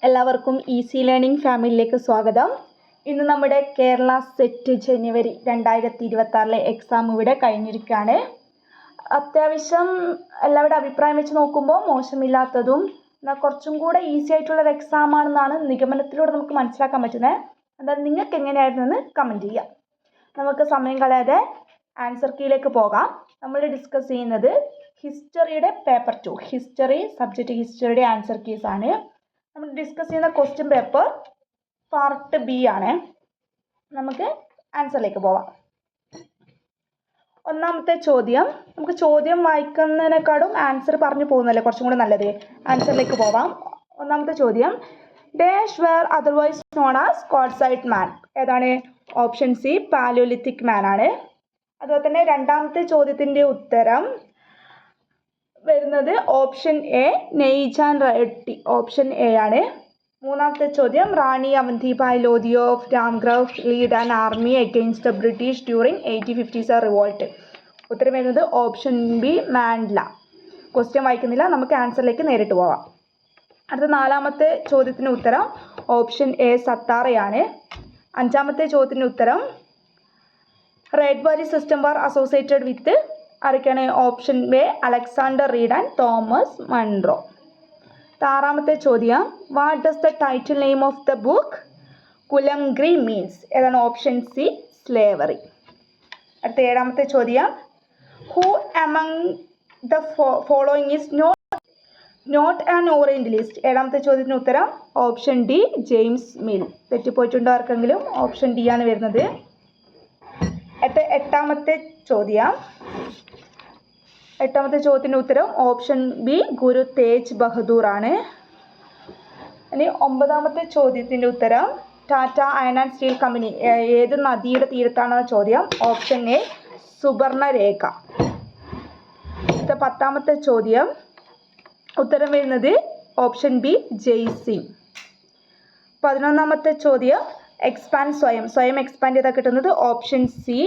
എല്ലാവർക്കും easy learning ഫാമിലിയിലേക്ക് സ്വാഗതം. ഇന്ന് നമ്മുടെ കേരള സെറ്റ് ജനുവരി 2026 എക്സാം ഇവിടെ കഴിഞ്ഞിരിക്കുകയാണ്. അത്യാവശ്യം എല്ലാവരുടെ അഭിപ്രായം വെച്ച് നോക്കുമ്പോൾ മോശമില്ലാത്തതും എന്നാൽ കുറച്ചും കൂടെ ഈസി ആയിട്ടുള്ളൊരു എക്സാം ആണെന്നാണ് നിഗമനത്തിലൂടെ നമുക്ക് മനസ്സിലാക്കാൻ പറ്റുന്നത്. എന്തായാലും നിങ്ങൾക്ക് എങ്ങനെയായിരുന്നു എന്ന് കമൻറ്റ് ചെയ്യാം. നമുക്ക് സമയം കളയാതെ ആൻസർ കീയിലേക്ക് പോകാം. നമ്മൾ ഡിസ്കസ് ചെയ്യുന്നത് ഹിസ്റ്ററിയുടെ പേപ്പർ 2 ഹിസ്റ്ററി സബ്ജക്റ്റ് ഹിസ്റ്ററിയുടെ ആൻസർ കീസ് ആണ്. നമ്മൾ ഡിസ്കസ് ചെയ്യുന്ന ക്വസ്റ്റ്യൻ പേപ്പർ പാർട്ട് ബി ആണ്. നമുക്ക് ആൻസറിലേക്ക് പോവാം. ഒന്നാമത്തെ ചോദ്യം, നമുക്ക് ചോദ്യം വായിക്കുന്നതിനേക്കാളും ആൻസർ പറഞ്ഞു പോകുന്നതല്ലേ കുറച്ചും കൂടെ നല്ലത്. ആൻസറിലേക്ക് പോവാം. ഒന്നാമത്തെ ചോദ്യം, dash ware otherwise known as quartzite man. ഏതാണ്? ഓപ്ഷൻ സി പാലിയോലിത്തിക് മാൻ ആണ്. അതുപോലെ തന്നെ രണ്ടാമത്തെ ചോദ്യത്തിൻ്റെ ഉത്തരം വരുന്നത് ഓപ്ഷൻ എ നെയ്ജാൻ റെഡ്ഡി, ഓപ്ഷൻ എ ആണ്. മൂന്നാമത്തെ ചോദ്യം, Rani Avantibai Lodhi of Ramgarh led an army against the British during 1850s revolt. ഉത്തരം വരുന്നത് ഓപ്ഷൻ ബി മാൻഡ്ല. ക്വസ്റ്റ്യൻ വായിക്കുന്നില്ല, നമുക്ക് ആൻസറിലേക്ക് നേരിട്ട് പോവാം. അടുത്ത നാലാമത്തെ ചോദ്യത്തിന് ഉത്തരം ഓപ്ഷൻ എ സത്താറയാണ്. അഞ്ചാമത്തെ ചോദ്യത്തിന് ഉത്തരം ryotwari system was associated with ആരൊക്കെയാണ്? Option A Alexander Read and Thomas Munro. ആറാമത്തെ ചോദ്യം, what does the title name of the book Gulamgiri means. ഏതാണ്? Option C slavery. അടുത്ത ഏഴാമത്തെ ചോദ്യം, who among the following is not an orientalist. ഏഴാമത്തെ ചോദ്യത്തിന് ഉത്തരം ഓപ്ഷൻ ഡി ജെയിംസ് മിൽ. തെറ്റിപ്പോയിട്ടുണ്ടോ ആർക്കെങ്കിലും? ഓപ്ഷൻ ഡി ആണ് വരുന്നത്. എട്ടാമത്തെ ചോദ്യത്തിന് ഉത്തരം ഓപ്ഷൻ ബി ഗുരു തേജ് ബഹദൂർ ആണ്. ഇനി ഒമ്പതാമത്തെ ചോദ്യത്തിൻ്റെ ഉത്തരം Tata iron and steel company ഏത് നദിയുടെ തീരത്താണെന്ന ചോദ്യം. Option A Suvarnarekha. പത്താമത്തെ ചോദ്യം ഉത്തരം വരുന്നത് ഓപ്ഷൻ ബി ജയ്സിംഗ്. 11ാമത്തെ ചോദ്യം, എക്സ്പാൻഡ് സ്വയം എക്സ്പാൻഡ് ചെയ്താൽ കിട്ടുന്നത് option C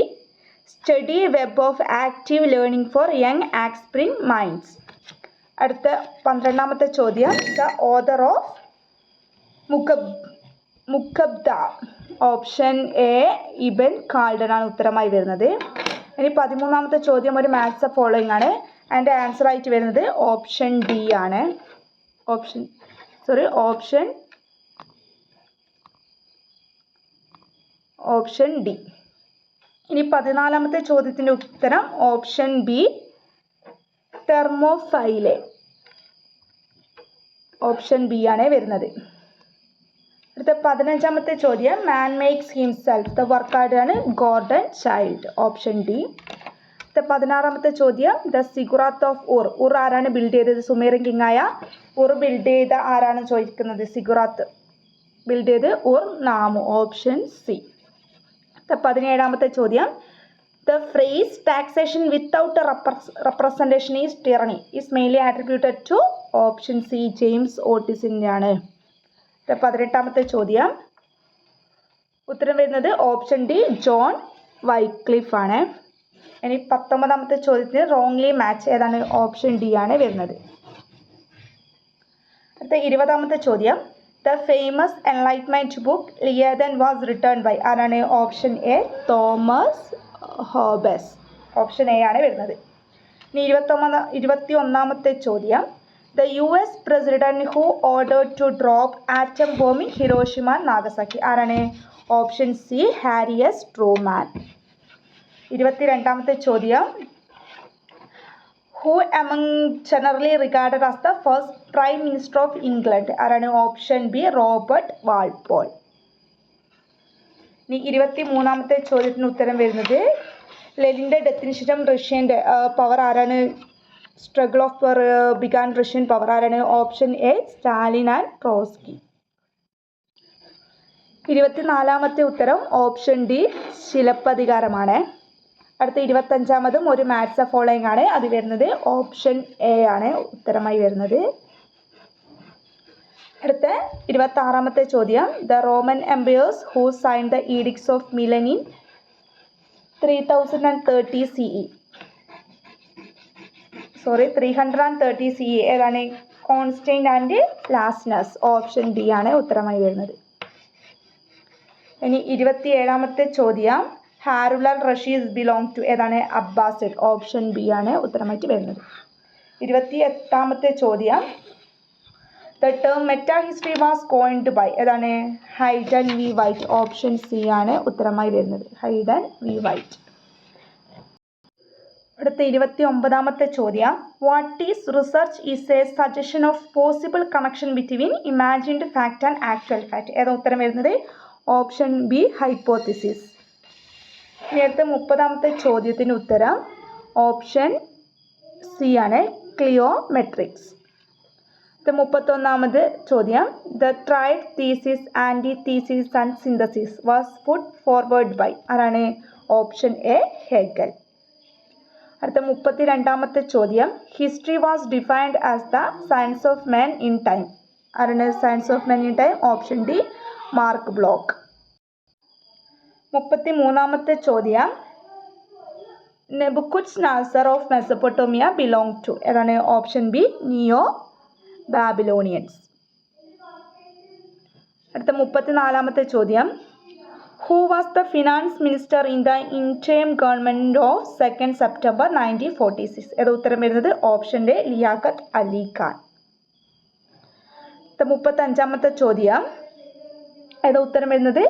study web of active learning for young aspiring minds. അടുത്ത 12ാമത്തെ ചോദ്യം, the author of Muqaddimah. Option A Ibn Khaldun ആണ് ഉത്തരമായി വരുന്നത്. ഇനി 13ാമത്തെ ചോദ്യം ഒരു മാത്സ് ഫോളോയിങ് ആണ്. അതിൻ്റെ ആൻസർ ആയിട്ട് വരുന്നത് ഓപ്ഷൻ ഡി ആണ്. Option D. ഇനി 14ാമത്തെ ചോദ്യത്തിൻ്റെ ഉത്തരം option B thermophile. Option B ആണ് വരുന്നത്. അടുത്ത 15ാമത്തെ ചോദ്യം, മാൻ മേക്സ് ഹിംസെൽഫ്. ദ വർക്കാണ് ഗോർഡൻ ചൈൽഡ്. Option D. 16ാമത്തെ ചോദ്യം, ദ സിഗുറാത്ത് ഓഫ് ഉർ ആരാണ് ബിൽഡ് ചെയ്തത്? സുമേറിയൻ കിങ് ആയ ഉർ ബിൽഡ് ചെയ്ത ആരാണ് ചോദിക്കുന്നത്? സിഗുറാത്ത് ബിൽഡ് ചെയ്ത് ഉർ നാമു. Option C. 17ാമത്തെ ചോദ്യം, the phrase taxation without representation is tyranny is mainly attributed to. Option C James ഓട്ടിസിൻ്റെ ആണ്. 18ാമത്തെ ചോദ്യം ഉത്തരം വരുന്നത് ഓപ്ഷൻ ഡി ജോൺ വൈക്ലിഫ് ആണ്. ഇനി 19ാമത്തെ ചോദ്യത്തിന് റോങ്ലി മാച്ച്. ഏതാണ്? ഓപ്ഷൻ ഡി ആണ് വരുന്നത്. അടുത്ത 20ാമത്തെ ചോദ്യം, the famous enlightenment book Leviathan was written by. ആരാണ്? Option A Thomas Hobbes. Option A ആണ് വരുന്നത്. ഇനി 21ാമത്തെ ചോദ്യം, the US president who ordered to drop atom bomb in Hiroshima Nagasaki. ആരാണ്? Option C Harry S Truman. 22ാമത്തെ ചോദ്യം, who among generally regarded as the first prime minister of England. ആരാണ്? Option B Robert Walpole. ഇനി 23ാമത്തെ ചോദ്യത്തിന് ഉത്തരം വരുന്നത് ലെനിൻ്റെ ഡെത്തിന് ശേഷം റഷ്യൻ്റെ പവർ ആരാണ്? Struggle of power began Russian power. ആരാണ്? Option A Stalin and Trotsky. 24ാമത്തെ ഉത്തരം ഓപ്ഷൻ ഡി ശിലപ്പതികാരമാണ്. അടുത്ത 25ാമതും ഒരു മാത്സ് ഫോളോയിങ് ആണ്. അത് വരുന്നത് ഓപ്ഷൻ എ ആണ് ഉത്തരമായി വരുന്നത്. അടുത്ത 26ാമത്തെ ചോദ്യം, the Roman emperors who sign the edicts of Milan in 330 CE. 330 CE. ഏതാണ്? കോൺസ്റ്റന്റ് ആൻഡ് ലാസ്റ്റ്നെസ്. ഓപ്ഷൻ ബി ആണ് ഉത്തരമായി വരുന്നത്. ഇനി 27ാമത്തെ ചോദ്യം, ഹാരുലർ റഷീദ് ബിലോങ് ടു ഏതാണ്? അബ്ബാസിഡ്. ഓപ്ഷൻ ബി ആണ് ഉത്തരമായിട്ട് വരുന്നത്. 28ാമത്തെ ചോദ്യം, the term meta history was coined by ഏതാണ്? Hayden V White. Option C ആണ് ഉത്തരമായി വരുന്നത്. Hayden V White. അടുത്ത 29ാമത്തെ ചോദ്യം, what is research is A suggestion of possible connection between imagined fact and actual fact. ഏതാണ് ഉത്തരം വരുന്നത്? Option B hypothesis. ഇനി അടുത്ത 30ാമത്തെ ചോദ്യത്തിന് ഉത്തരം ഓപ്ഷൻ സി ആണ് ക്ലിയോമെട്രിക്സ്. 31ാമത് ചോദ്യം, the triad thesis anti thesis and synthesis was put forward by ആരാണ്? Option A Hegel. അടുത്ത 32ാമത്തെ ചോദ്യം, history was defined as the science of men in time ആരാണ്? Science of men in time. Option D Marc Bloch. 33ാമത്തെ ചോദ്യം, Nebuchadnezzar of Mesopotamia belong to ഏതാണ്? Option B neo Babylonians. അടുത്ത 34ാമത്തെ ചോദ്യം, who was the finance minister in the interim government of 2 September 1946? ഏത് ഉത്തരം വരുന്നത്? Option A Liaquat Ali Khan. 35ാമത്തെ ചോദ്യം, ഏത് ഉത്തരം വരുന്നത്?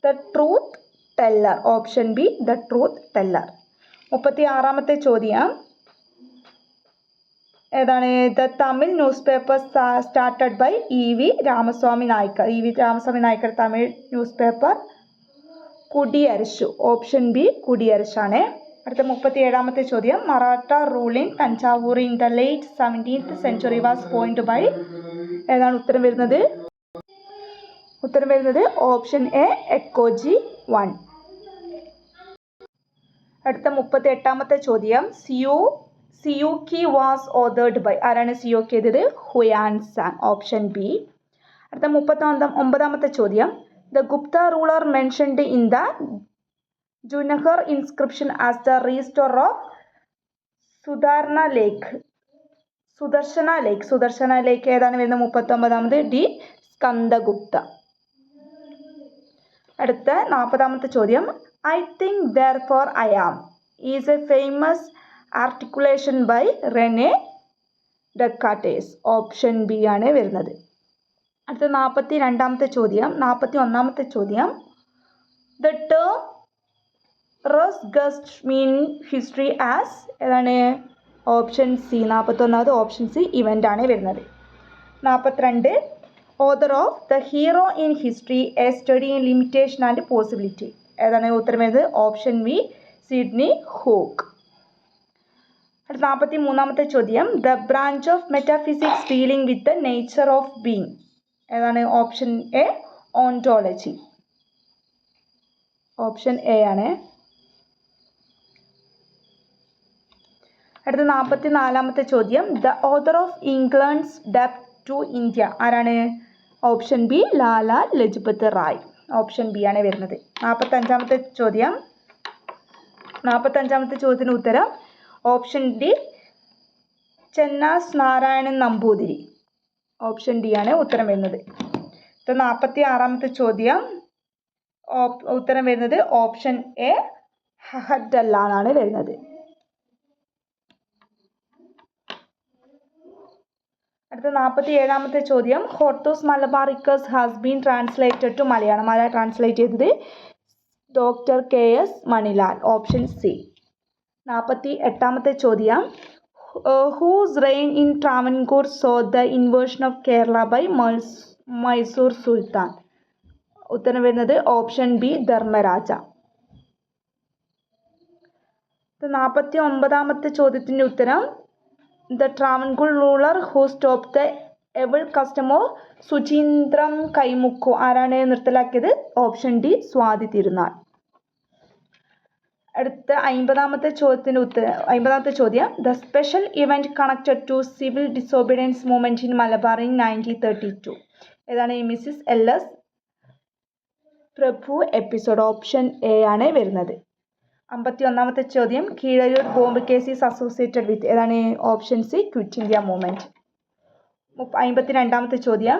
The truth teller. Option B the truth teller. 36ാമത്തെ ചോദ്യം, ഏതാണ്? The Tamil news paper started by E V Ramaswamy Naicker. E V Ramaswamy Naicker Tamil news paper Kudiyarasu. Option B കുടിയരശാണ്. അടുത്ത 37ാമത്തെ ചോദ്യം, Maratha rule in Thanjavur in the late 17th century was point by ഏതാണ് ഉത്തരം വരുന്നത്? ഉത്തരം വരുന്നത് ഓപ്ഷൻ എ എക്കോജി 1. അടുത്ത 38ാമത്തെ ചോദ്യം, സിയൂക്കി വാസ് ഓതേർഡ് ബൈ ആരാണ്? സിയൂക്കി എഴുതിയത്? Hiuen Tsang. Option B. അടുത്ത 39ാമത്തെ ചോദ്യം, the Gupta ruler mentioned in the Junagarh inscription as the restore of Sudarshana lake ഏതാണ് വരുന്നത്? 39ാമത് ഡി സ്കന്ദഗുപ്ത. അടുത്ത 40ാമത്തെ ചോദ്യം, I think therefore I am is a famous articulation by René Descartes. Option B ആണ് വരുന്നത്. അടുത്ത 42ാമത്തെ ചോദ്യം, 41ാമത്തെ ചോദ്യം, the term res gestae mean history as ഏതാണ്? Option C. 41ാമത് ഓപ്ഷൻ സി ഇവൻ്റ് ആണ് വരുന്നത്. 42, author of the hero in history a study in limitation and possibility ഏതാണ് ഉത്തരം വരുന്നത്? Option B Sidney Hook. അടുത്ത 43ാമത്തെ ചോദ്യം, the branch of metaphysics dealing with the nature of being ഏതാണ്? Option A ontology. Option A ആണ്. അടുത്ത 44ാമത്തെ ചോദ്യം, ദ ഓതർ ഓഫ് ഇംഗ്ലണ്ട്സ് ഡെപ്റ്റ് ടു ഇന്ത്യ ആരാണ്? Option B Lala Lajpat Rai. Option B ആണ് വരുന്നത്. 45ാമത്തെ ചോദ്യത്തിന് ഉത്തരം option D Chennas Narayanan Namboothiri. Option D ആണ് ഉത്തരം വരുന്നത്. 46ാമത്തെ ചോദ്യം ഉത്തരം വരുന്നത് ഓപ്ഷൻ എ ഹഹഡല്ല എന്നാണ് വരുന്നത്. അടുത്ത 47ാമത്തെ ചോദ്യം, Hortus Malabaricus has been translated to Malayalam ആരാ ട്രാൻസ്ലേറ്റ് ചെയ്തത്? Doctor KS Manilal. Option C. 48ാമത്തെ ചോദ്യം, whose reign in Travancore saw the invasion of Kerala by Mysore sultan? ഉത്തരം വരുന്നത് ഓപ്ഷൻ ബി ധർമ്മരാജ. 49ാമത്തെ ചോദ്യത്തിൻ്റെ ഉത്തരം, the Travancore ruler who stop the evil custom of Suchindram Kaimukku ആരാണ് നിർത്തലാക്കിയത്? Option D Swathi Thirunal. അടുത്ത 50ാമത്തെ ചോദ്യം, the special event connected to civil disobedience movement in Malabar in 1932 ഏതാണ്? Mrs LS Prabhu episode. Option A ആണ് വരുന്നത്. 51ാമത്തെ ചോദ്യം, Keezhayur bomb case is associated with ഏതാണ്? Option C quit India movement. 52ാമത്തെ ചോദ്യം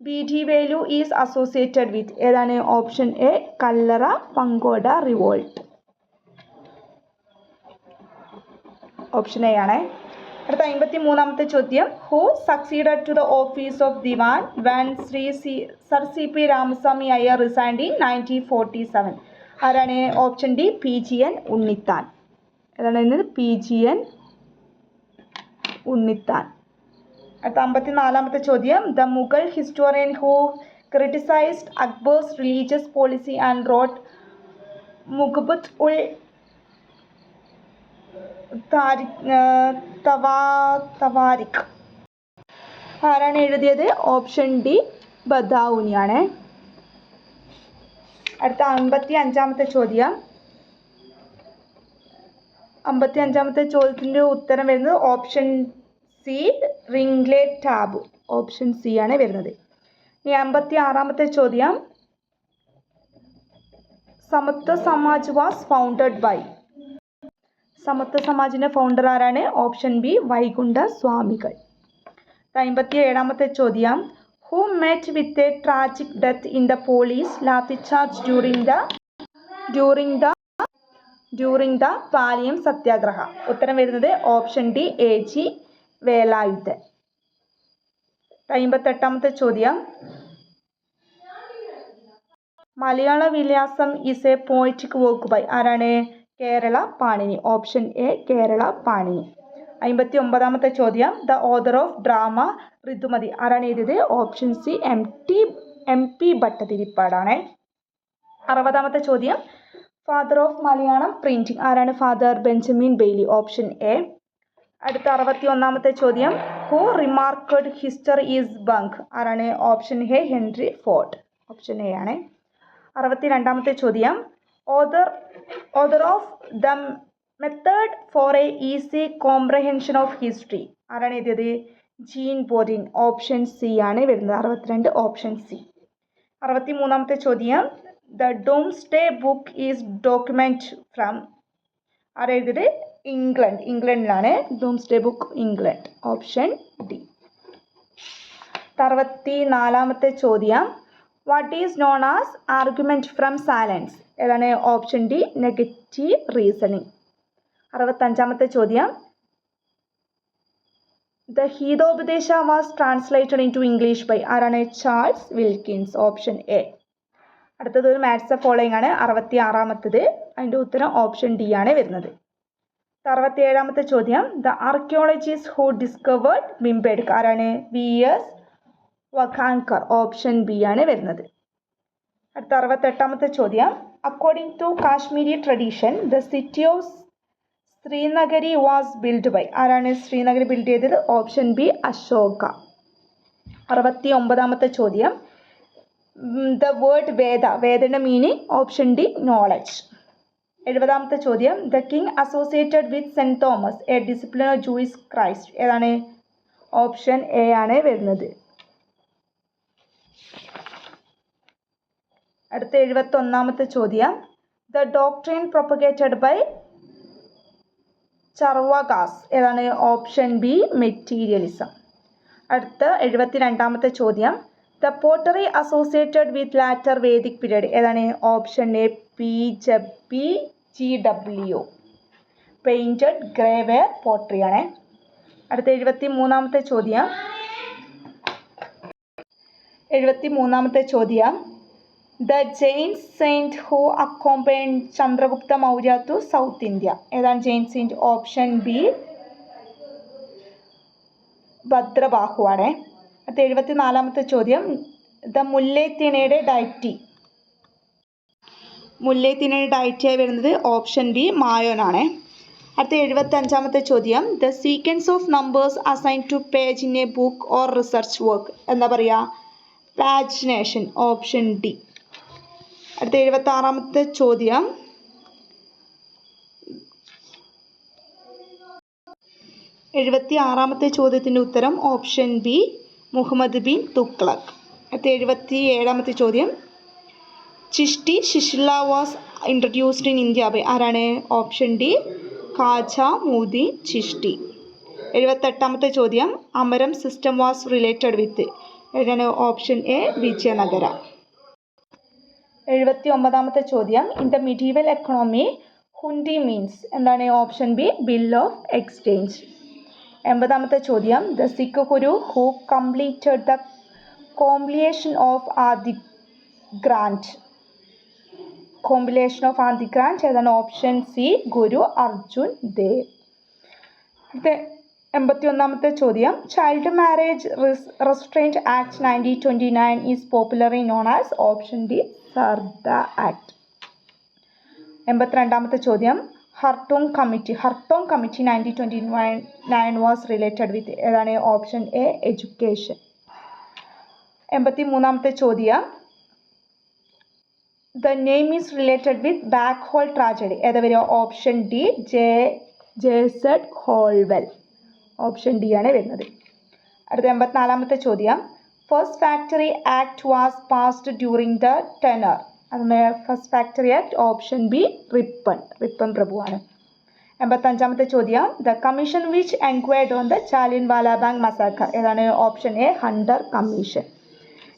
BD Velu is associated with ഏതാണ് option A Kallara Pangode revolt option A ആണ്. അടുത്ത 53ാമത്തെ ചോദ്യം who succeeded to the office of Diwan when Sir CP Ramaswamy Iyer resigned in 1947 ആരാണ് ഓപ്ഷൻ ഡി PGN ഉണ്ണിത്താൻ ഏതാണ് PGN ഉണ്ണിത്താൻ. അടുത്ത 54ാമത്തെ ചോദ്യം the Mughal historian who criticised Akbar's religious policy and wrote Muntakhab ul Tawarikh ആരാണ് എഴുതിയത് ഓപ്ഷൻ ഡി ബദാവുനിയാണ്. അടുത്ത 55ാമത്തെ ചോദ്യം 55ാമത്തെ ചോദ്യത്തിൻ്റെ ഉത്തരം വരുന്നത് option C Ringeltaube option C ആണ് വരുന്നത്. ഇനി 56ാമത്തെ ചോദ്യം സമത്വ Samaj was founded by Samathwa സമാജിൻ്റെ ഫൗണ്ടർ ആരാണ് ഓപ്ഷൻ ബി വൈകുണ്ഠ സ്വാമികൾ. 57ാമത്തെ ചോദ്യം who met with a tragic death in the police lathi charge during the Paliyam Satyagraha ഉത്തരം വരുന്നത് ഓപ്ഷൻ ഡി AG വേലായുധൻ. 58ാമത്തെ ചോദ്യം Malayala Vilasam is a poetic work by ആരാണ് കേരള പാണിനി ഓപ്ഷൻ എ കേരള പാണിനി. 59ാമത്തെ ചോദ്യം the author of drama Ritumati ആരാണ് എഴുതിയത് ഓപ്ഷൻ സി MP ഭട്ടതിരിപ്പാടാണ്. 60ാമത്തെ ചോദ്യം ഫാദർ ഓഫ് മലയാളം പ്രിന്റിംഗ് ആരാണ് father Benjamin Bailey option A. അടുത്ത 61ാമത്തെ ചോദ്യം ഹു റിമാർക്ക്ഡ് ഹിസ്റ്ററി ഈസ് ബങ്ക് ആരാണ് option A Henry Ford option A ആണ്. 62ാമത്തെ ചോദ്യം author of the method for A easy comprehension of history ആരാണ് എഴുതിയത് ജീൻ ബോറിൻ ഓപ്ഷൻ സി ആണ് വരുന്നത് 62 ഓപ്ഷൻ സി. 63ാമത്തെ ചോദ്യം the Domesday book is document from ആരാ എഴുതിയത് ഇംഗ്ലണ്ടിലാണ് Domesday book England option D. 64ാമത്തെ ചോദ്യം what is known as argument from silence ഏതാണ് ഓപ്ഷൻ ഡി നെഗറ്റീവ് റീസണിങ്. 65ാമത്തെ ചോദ്യം the Hitopadesha was translated in to English by ആരാണ് ചാൾസ് വിൽക്കിൻസ് ഓപ്ഷൻ എ. അടുത്തത് ഒരു മാത്സ് ഫോളോയിങ് ആണ്. 66ാമത്തത് അതിൻ്റെ ഉത്തരം ഓപ്ഷൻ ഡി ആണ് വരുന്നത്. 67ാമത്തെ ചോദ്യം ദ ആർക്കിയോളജിസ്റ്റ് ഹു ഡിസ്കവേർഡ് ഭീംബേഡ്ക ആരാണ് VS വഖാൻകർ ഓപ്ഷൻ ബി ആണ് വരുന്നത്. അടുത്ത 68ാമത്തെ ചോദ്യം according to Kashmiri tradition the city of Srinagari was build by ആരാണ് ശ്രീനഗരി ബിൽഡ് ചെയ്തത് ഓപ്ഷൻ ബി അശോക. 69ാമത്തെ ചോദ്യം ദ വേർഡ് വേദയുടെ മീനിങ് ഓപ്ഷൻ ഡി നോളജ്. 70ാമത്തെ ചോദ്യം the king associated with saint Thomas a disciple of Jewish Christ ഏതാണ് ഓപ്ഷൻ എ ആണ് വരുന്നത്. അടുത്ത 71ാമത്തെ ചോദ്യം the doctrine propagated by Charvakas ഏതാണ് ഓപ്ഷൻ ബി മെറ്റീരിയലിസം. അടുത്ത 72ാമത്തെ ചോദ്യം the pottery associated with later Vedic period ഏതാണ് option A PGW painted greyware pottery ആണ്. അടുത്ത 73ാമത്തെ ചോദ്യം the Jain saint who accompanied Chandragupta Maurya to south India ഏതാണ് Jain saint option B Bhadrabahu ആണ്. അടുത്ത 74ാമത്തെ ചോദ്യം ദ മുല്ലൈത്തിണയുടെ ഡയറ്റിയായി വരുന്നത് ഓപ്ഷൻ ബി മായോനാണ്. അടുത്ത 75ാമത്തെ ചോദ്യം the sequence of numbers assign to page in A book or research work എന്താ പറയുക പാജിനേഷൻ ഓപ്ഷൻ ഡി. അടുത്ത 76ാമത്തെ ചോദ്യം 76ാമത്തെ ചോദ്യത്തിൻ്റെ ഉത്തരം ഓപ്ഷൻ ബി മുഹമ്മദ് ബിൻ തുഗ്ലക്. അടുത്ത 77ാമത്തെ ചോദ്യം Chishti Silsila was introduced in India by ആരാണ് ഓപ്ഷൻ ഡി ഖാജ മുദ്ദീൻ ചിഷ്ടി. 78ാമത്തെ ചോദ്യം Amaram system was related with ഏതാണ് ഓപ്ഷൻ എ വിജയനഗര. 79ാമത്തെ ചോദ്യം in the medieval economy hundi means എന്താണ് option B bill of exchange. 80ാമത്തെ ചോദ്യം the Sikh guru who completed the compilation of Adi Granth ഏതാണ് ഓപ്ഷൻ സി ഗുരു അർജുൻ ദേവ്. 81ാമത്തെ ചോദ്യം child marriage restraint act 1929 is popularly known as option D Sarda act. 82ാമത്തെ ചോദ്യം Hartog committee 1929 was related with ഏതാണ് option A education. 83ാമത്തെ ചോദ്യം the name is related with black hole tragedy ഏതാ വരിക option D J Z Holwell. Option D ആണ് വരുന്നത്. അടുത്ത 84ാമത്തെ ചോദ്യം first factory act was passed during the tenure അതിൻ്റെ first factory act option B Ripon പ്രഭുവാണ്. 85ാമത്തെ ചോദ്യം the commission which enquired on the Jallian Walabagh massacre ഏതാണ് ഓപ്ഷൻ എ ഹണ്ടർ കമ്മീഷൻ.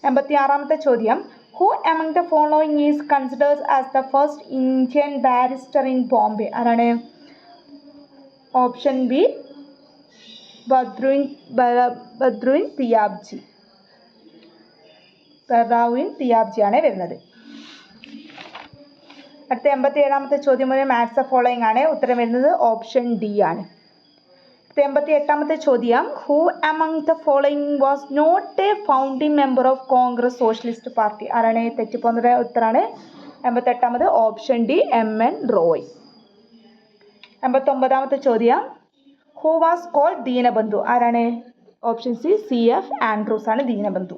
86ാമത്തെ ചോദ്യം who among the following is considered as the first Indian barrister in Bombay ആരാണ് option B Badruddin Tyabji ആണ് വരുന്നത്. അടുത്ത 87ാമത്തെ ചോദ്യം ഒരു മാത്സ് ഫോളോയിങ് ആണ് ഉത്തരം വരുന്നത് ഓപ്ഷൻ ഡി ആണ്. 88ാമത്തെ ചോദ്യം who among the following was not a founding member of Congress socialist party ആരാണ് തെറ്റിപ്പോകുന്നത് ഉത്തരമാണ് 88ാമത് ഓപ്ഷൻ ഡി MN റോയ്. 89ാമത്തെ ചോദ്യം ഹു വാസ് കോൾഡ് ദീനബന്ധു ആരാണ് ഓപ്ഷൻ സി CF ആൻഡ്രൂസ് ആണ് ദീനബന്ധു.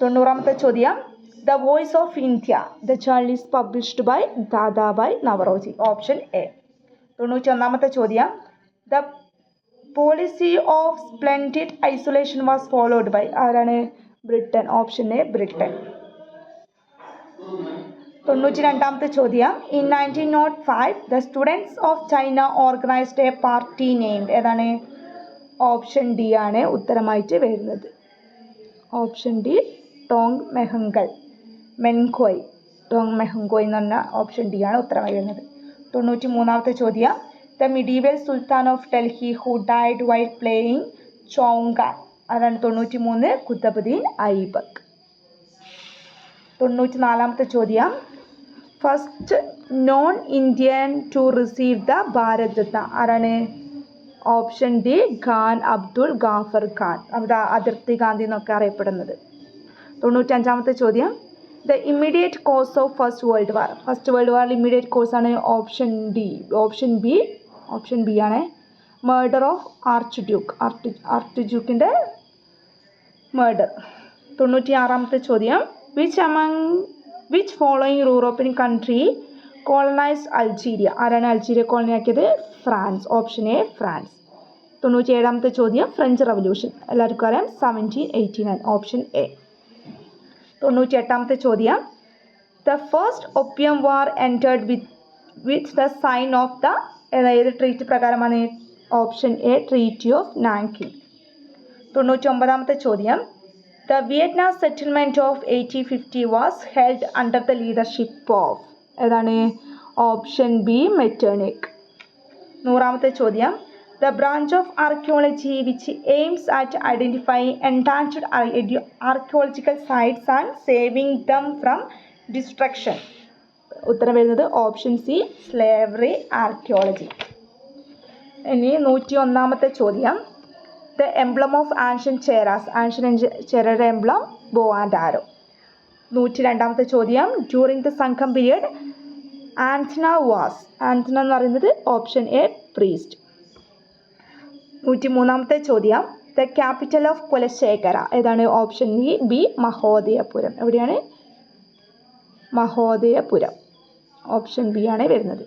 90ാമത്തെ ചോദ്യം the voice of India the journal is published by Dadabhai Naoroji option A. 91ാമത്തെ ചോദ്യം the policy of splendid isolation was followed by ആരാണ് ബ്രിട്ടൻ ഓപ്ഷൻ എ ബ്രിട്ടൻ. 92ാമത്തെ ചോദ്യം in 1905 the students of China organised a party named ഏതാണ് option D ആണ് ഉത്തരമായിട്ട് വരുന്നത് option D Tong മെഹങ്കോയ് എന്ന് പറഞ്ഞ ഓപ്ഷൻ ഡി ആണ് ഉത്തരമായി വരുന്നത്. 93ാമത്തെ ചോദ്യം the medieval sultan of Delhi who died while playing chaugan അതാണ് 93 കുത്തബുദ്ദീൻ ഐബക്ക്. 94ാമത്തെ ചോദ്യം first non Indian to receive the Bharat Ratna ആരാണ് ഓപ്ഷൻ ഡി ഖാൻ അബ്ദുൾ ഗാഫർ ഖാൻ അവിടെ അതിർത്തി ഗാന്ധി എന്നൊക്കെ അറിയപ്പെടുന്നത്. 95ാമത്തെ ചോദ്യം the immediate cause of first world war immediate cause ആണ് ഓപ്ഷൻ ബി ആണ് മർഡർ ഓഫ് ആർച്ച് ഡ്യൂക്കിൻ്റെ മർഡർ. 96ാമത്തെ ചോദ്യം which following European country colonised Algeria ആരാണ് Algeria കോളനിയാക്കിയത് France option A France. 97ാമത്തെ ചോദ്യം ഫ്രഞ്ച് റവല്യൂഷൻ എല്ലാവർക്കും അറിയാം 1789 ഓപ്ഷൻ എ. 98ാമത്തെ ചോദ്യം the first opium war entered with the sign of the ഏത് ട്രീറ്റ് പ്രകാരമാണ് option A treaty of Nanking. 99ാമത്തെ ചോദ്യം the Vietnam settlement of 1850 was held under the leadership of ഏതാണ് ഓപ്ഷൻ ബി മെറ്റേണിക്. 100ാമത്തെ ചോദ്യം the branch of archaeology which aims at identifying endangered archaeological sites and saving them from destruction ഉത്തരം വരുന്നത് option C slavery archaeology. ഇനി 101ാമത്തെ ചോദ്യം the emblem of ancient ചേരയുടെ emblem bow and arrow. 102ാമത്തെ ചോദ്യം during the സംഘം period ആന്ഥന എന്ന് പറയുന്നത് option A priest. 103ാമത്തെ ചോദ്യം ദ ക്യാപിറ്റൽ ഓഫ് കുലശേഖര ഏതാണ് ഓപ്ഷൻ ബി മഹോദയപുരം എവിടെയാണ് മഹോദയപുരം ഓപ്ഷൻ ബി ആണ് വരുന്നത്.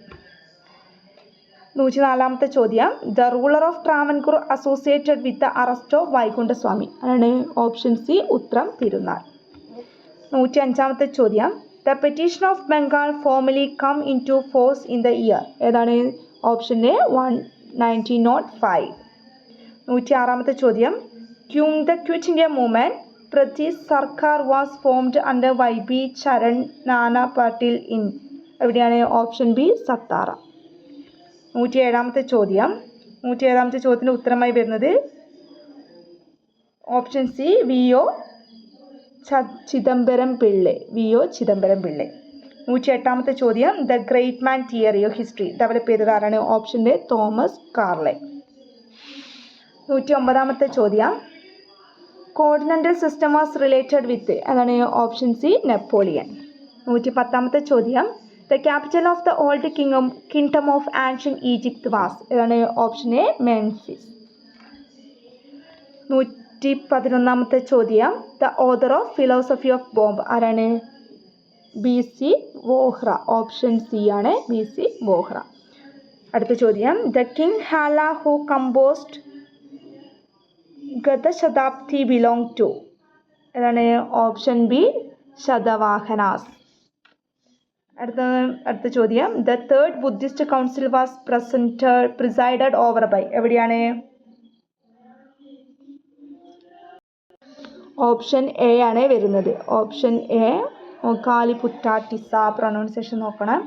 104ാമത്തെ ചോദ്യം the ruler of Travancore associated with the arrest of Vaikundaswami ആണ് ഓപ്ഷൻ സി ഉത്രം തിരുനാൾ. 105ാമത്തെ ചോദ്യം the petition of Bengal formally come into force in the year ഏതാണ് ഓപ്ഷൻ എ 1905. 106-ാമത്തെ ചോദ്യം During the Quit India movement, British Sarkar was formed under YB Charan Nana Patil in. എവിടെയാണ്? Option B Satara. 107-ാമത്തെ ചോദ്യത്തിന് ഉത്തരമായി വരുന്നത് ഓപ്ഷൻ സി വി.ഒ. ചിദംബരം പിള്ളை. 108-ാമത്തെ ചോദ്യം the great man theory of history develop ചെയ്തത് ആരാണ്? Option A Thomas Carlyle. 109-ാമത്തെ ചോദ്യം continental system was related with അതാണ് ഓപ്ഷൻ സി നെപ്പോളിയൻ. 110-ാമത്തെ ചോദ്യം the capital of the old kingdom of ancient Egypt was ഏതാണ്? Option A Memphis. 111-ാമത്തെ ചോദ്യം the author of philosophy of bomb ആരാണ്? B.C. Vohra. Option C ആണ് B.C. വോഹ്ര. അടുത്ത ചോദ്യം the king Hala who composed Gathasaptashati belong to ഏതാണ്? Option B Satavahanas. അടുത്ത ചോദ്യം the third Buddhist council was presided over by എവിടെയാണ്? ഓപ്ഷൻ എ ആണ് വരുന്നത്. Option A കാലിപുറ്റാട്ടിസ. പ്രൊനൗൺസിയേഷൻ നോക്കണം.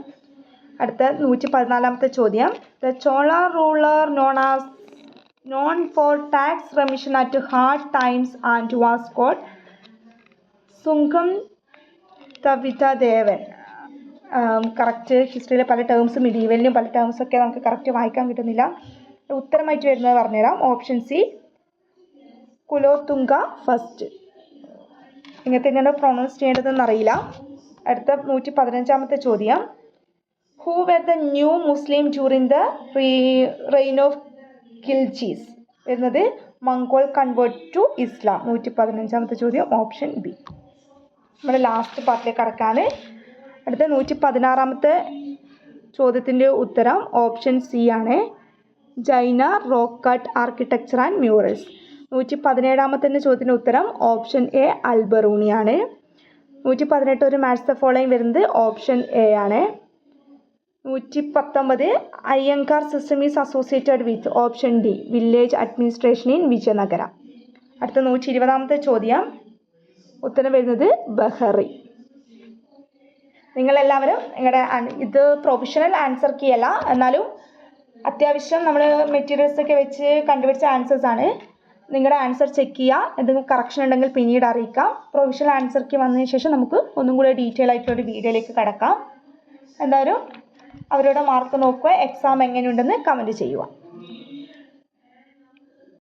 അടുത്ത 114-ാമത്തെ ചോദ്യം the Chola ruler known for tax remission at hard times and was called Sungam Thavithadevan. Correct ഹിസ്റ്ററിയിലെ പല ടേംസും മിഡീവലിനും പല ടേംസൊക്കെ നമുക്ക് കറക്റ്റ് വായിക്കാൻ കിട്ടുന്നില്ല. ഉത്തരമായിട്ട് വരുന്നത് പറഞ്ഞുതരാം. Option C Kulothunga first. ഇങ്ങനത്തെ എങ്ങനെ പ്രൊണൗൺസ് ചെയ്യേണ്ടതെന്ന് അറിയില്ല. അടുത്ത 115-ാമത്തെ ചോദ്യം who were the new Muslim during the reign of Khiljis വരുന്നത് മംഗോൾ കൺവേർട്ട് ടു ഇസ്ലാം. 115-ാമത്തെ ചോദ്യം ഓപ്ഷൻ ബി. നമ്മുടെ ലാസ്റ്റ് പാർട്ടിലേക്ക് കടക്കാൻ. അടുത്ത 116-ാമത്തെ ചോദ്യത്തിൻ്റെ ഉത്തരം ഓപ്ഷൻ സി ആണ് Jaina rock cut architecture and murals. 117-ാമത്തെ ചോദ്യത്തിൻ്റെ ഉത്തരം ഓപ്ഷൻ എ അൽബറൂണിയാണ്. 118 ഒരു മാച്ച് ദ ഫോളോയിങ് വരുന്നത് ഓപ്ഷൻ എ ആണ്. 119 Ayyangar system is associated with option D village administration in Vijayanagara. അടുത്ത 120-ാമത്തെ ചോദ്യം ഉത്തരം വരുന്നത് ബഹറി. നിങ്ങളെല്ലാവരും നിങ്ങളുടെ ഇത് പ്രൊഫഷണൽ ആൻസർ കീ അല്ല, എന്നാലും അത്യാവശ്യം നമ്മൾ മെറ്റീരിയൽസൊക്കെ വെച്ച് കണ്ടുപിടിച്ച ആൻസേഴ്സാണ്. നിങ്ങളുടെ ആൻസർ ചെക്ക് ചെയ്യുക. എന്തെങ്കിലും കറക്ഷൻ ഉണ്ടെങ്കിൽ പിന്നീട് അറിയിക്കാം. പ്രൊഫഷണൽ ആൻസർ കീ വന്നതിന് ശേഷം നമുക്ക് ഒന്നും കൂടി ഡീറ്റെയിൽ ആയിട്ടുള്ള വീഡിയോയിലേക്ക് കടക്കാം. എന്തായാലും അവരുടെ മാർക്ക് നോക്കുക. എക്സാം എങ്ങനെയുണ്ടെന്ന് കമൻറ്റ് ചെയ്യുക.